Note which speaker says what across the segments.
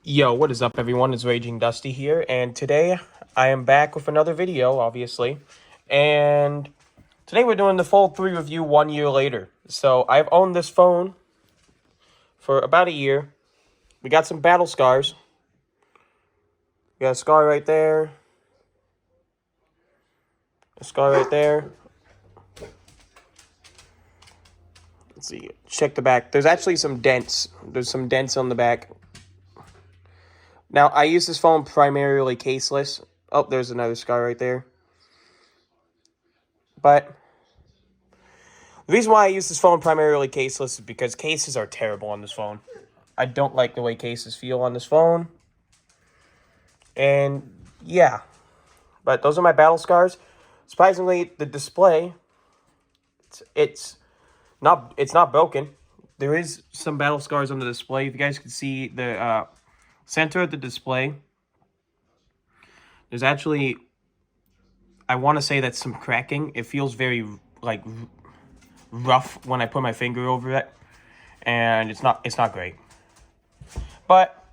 Speaker 1: Yo, what is up, everyone? It's Raging Dusty here, and today I am back with another video, obviously. And today we're doing the Fold 3 review 1 year later. So I've owned this phone for about a year. We got some battle scars. We got a scar right there. A scar right there. Let's see. Check the back. There's actually some dents. There's some dents on the back. Now, I use this phone primarily caseless. Oh, there's another scar right there. But the reason why I use this phone primarily caseless is because cases are terrible on this phone. I don't like the way cases feel on this phone. And yeah. But those are my battle scars. Surprisingly, the display, it's not broken. There is some battle scars on the display. If you guys can see the center of the display, there's actually, I want to say that's some cracking. It feels very like rough when I put my finger over it, and it's not great. But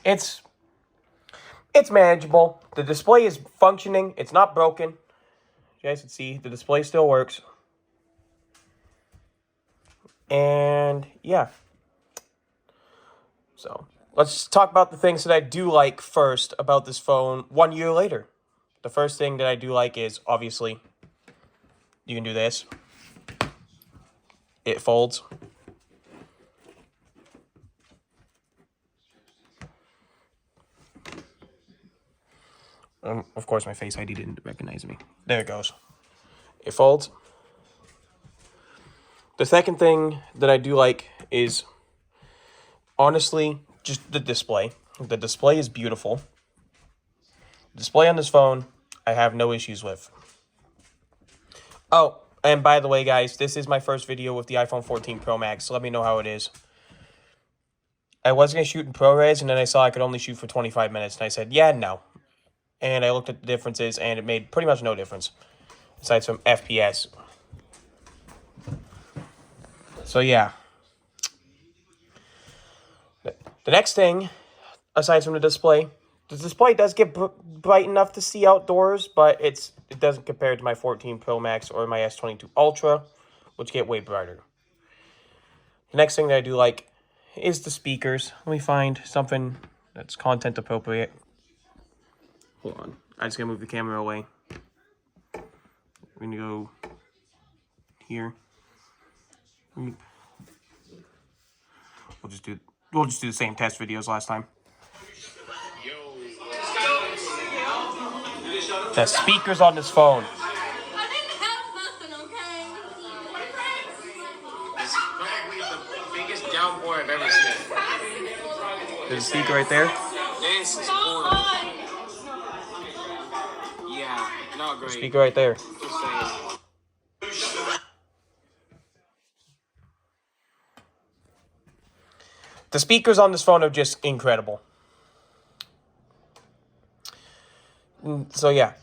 Speaker 1: it's manageable. The display is functioning. It's not broken. You guys can see the display still works. And yeah. So let's talk about the things that I do like first about this phone 1 year later. The first thing that I do like is, obviously, you can do this. It folds. Of course, my Face ID didn't recognize me. There it goes. It folds. The second thing that I do like is, honestly, just the display. The display is beautiful. The display on this phone, I have no issues with. Oh, and by the way, guys, this is my first video with the iPhone 14 Pro Max, so let me know how it is. I was going to shoot in ProRes, and then I saw I could only shoot for 25 minutes, and I said, yeah, no. And I looked at the differences, and it made pretty much no difference, aside from FPS. So, yeah. The next thing, aside from the display does get bright enough to see outdoors, but it doesn't compare to my 14 Pro Max or my S22 Ultra, which get way brighter. The next thing that I do like is the speakers. Let me find something that's content appropriate. Hold on. I just gotta move the camera away. We're gonna go here. We'll just do the same test video as last time. The speakers on this phone.
Speaker 2: I didn't have nothing, okay?
Speaker 3: This is probably the biggest downpour I've ever seen.
Speaker 1: There's a speaker right there.
Speaker 3: This is horrible. Yeah, not great.
Speaker 1: Speaker right there.
Speaker 3: Just saying.
Speaker 1: The speakers on this phone are just incredible. So yeah,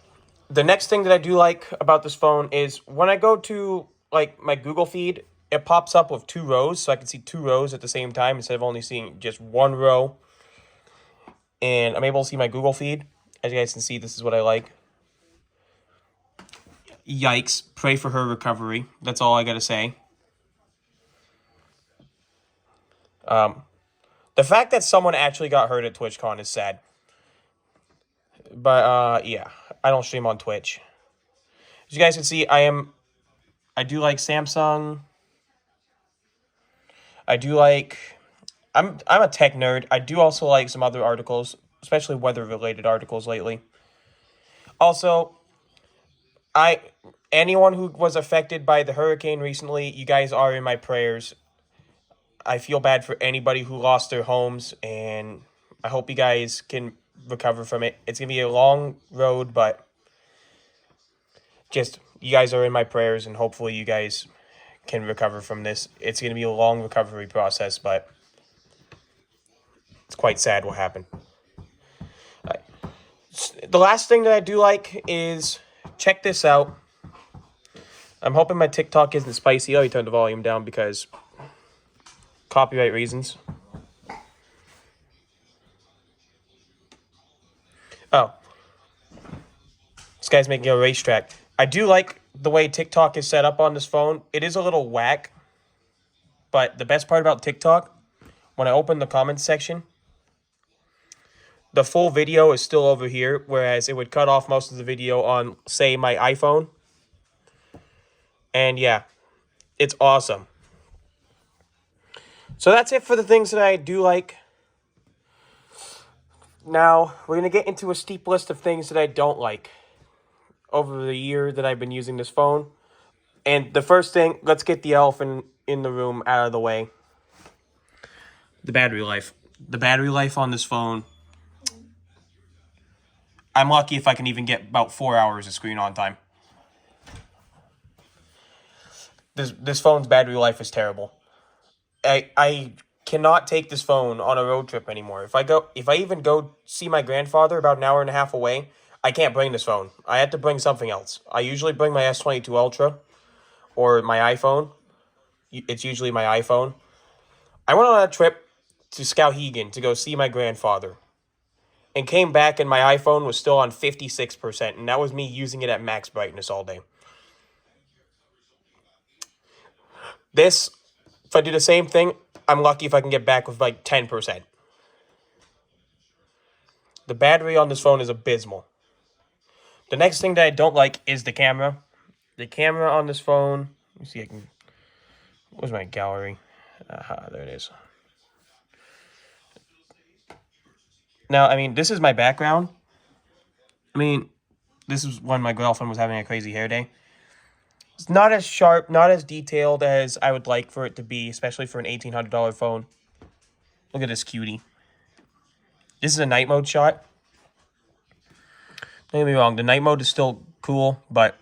Speaker 1: the next thing that I do like about this phone is when I go to like my Google feed, it pops up with 2 rows, so I can see 2 rows at the same time instead of only seeing just 1 row. And I'm able to see my Google feed. As you guys can see, this is what I like. Yikes. Pray for her recovery. That's all I gotta say. The fact that someone actually got hurt at TwitchCon is sad. But, yeah. I don't stream on Twitch. As you guys can see, I do like Samsung. I do like... I'm a tech nerd. I do also like some other articles, especially weather-related articles lately. Also, anyone who was affected by the hurricane recently, you guys are in my prayers. I feel bad for anybody who lost their homes, and I hope you guys can recover from it. It's going to be a long road, but just, you guys are in my prayers, and hopefully you guys can recover from this. It's going to be a long recovery process, but it's quite sad what happened. The last thing that I do like is, check this out. I'm hoping my TikTok isn't spicy. Let me turn the volume down because copyright reasons. Oh. This guy's making a racetrack. I do like the way TikTok is set up on this phone. It is a little whack. But the best part about TikTok, when I open the comments section, the full video is still over here, whereas it would cut off most of the video on, say, my iPhone. And yeah, it's awesome. So that's it for the things that I do like. Now, we're going to get into a steep list of things that I don't like over the year that I've been using this phone. And the first thing, let's get the elephant in the room out of the way. The battery life. The battery life on this phone, I'm lucky if I can even get about 4 hours of screen on time. This phone's battery life is terrible. I cannot take this phone on a road trip anymore. If I even go see my grandfather about an hour and a half away, I can't bring this phone. I had to bring something else. I usually bring my S22 Ultra or my iPhone. It's usually my iPhone. I went on a trip to Skowhegan to go see my grandfather and came back and my iPhone was still on 56%, and that was me using it at max brightness all day. This, if I do the same thing, I'm lucky if I can get back with like 10%. The battery on this phone is abysmal. The next thing that I don't like is the camera. The camera on this phone, let me see, I can, where's my gallery? Aha, there it is. Now, I mean, this is my background. I mean, this is when my girlfriend was having a crazy hair day. It's not as sharp, not as detailed as I would like for it to be, especially for an $1,800 phone. Look at this cutie. This is a night mode shot. Don't get me wrong, the night mode is still cool, but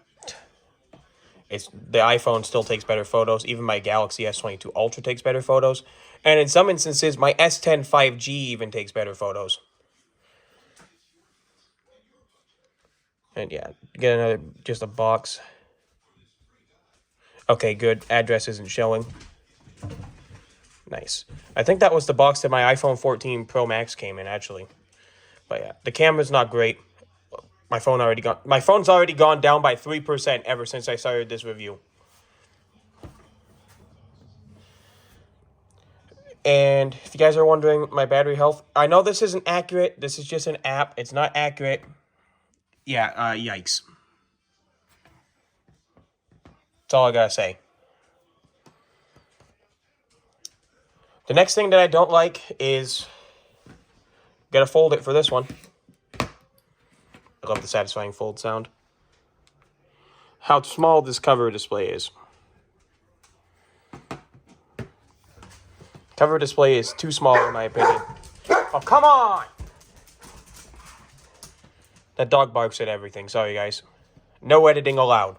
Speaker 1: the iPhone still takes better photos. Even my Galaxy S22 Ultra takes better photos. And in some instances, my S10 5G even takes better photos. And yeah, get another, just a box. Okay, good. Address isn't showing. Nice. I think that was the box that my iPhone 14 Pro Max came in, actually. But yeah, the camera's not great. My phone's already gone down by 3% ever since I started this review. And if you guys are wondering my battery health, I know this isn't accurate. This is just an app. It's not accurate. Yeah, yikes. That's all I gotta say. The next thing that I don't like is, gotta fold it for this one. I love the satisfying fold sound. How small this cover display is. Cover display is too small in my opinion. Oh, come on! That dog barks at everything. Sorry, guys. No editing allowed.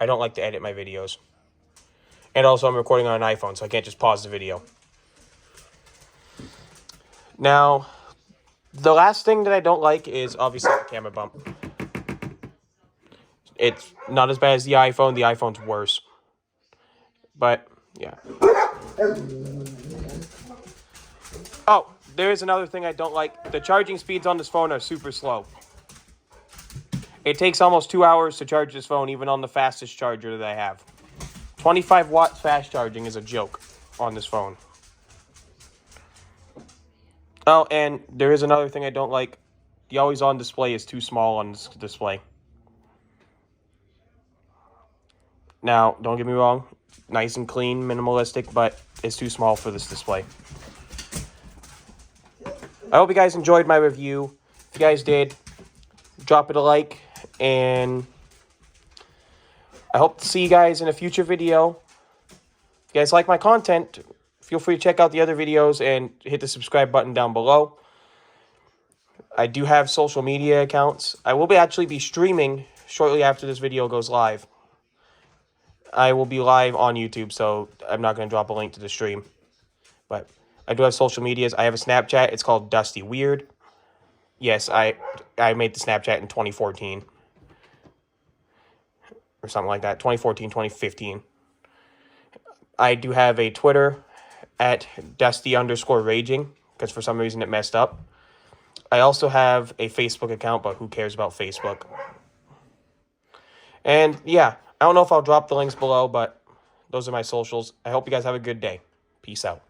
Speaker 1: I don't like to edit my videos. And also, I'm recording on an iPhone, so I can't just pause the video. Now, the last thing that I don't like is obviously the camera bump. It's not as bad as the iPhone. The iPhone's worse. But, yeah. Oh, there is another thing I don't like. The charging speeds on this phone are super slow. It takes almost 2 hours to charge this phone, even on the fastest charger that I have. 25 watts fast charging is a joke on this phone. Oh, and there is another thing I don't like. The always on display is too small on this display. Now, don't get me wrong. Nice and clean, minimalistic, but it's too small for this display. I hope you guys enjoyed my review. If you guys did, drop it a like. And I hope to see you guys in a future video. If you guys like my content, feel free to check out the other videos and hit the subscribe button down below. I do have social media accounts. I will actually be streaming shortly after this video goes live. I will be live on YouTube, so I'm not going to drop a link to the stream. But I do have social medias. I have a Snapchat. It's called Dusty Weird. Yes, I made the Snapchat in 2014. Or something like that. 2014, 2015. I do have a Twitter at Dusty_Raging. Because for some reason it messed up. I also have a Facebook account, but who cares about Facebook? And yeah, I don't know if I'll drop the links below, but those are my socials. I hope you guys have a good day. Peace out.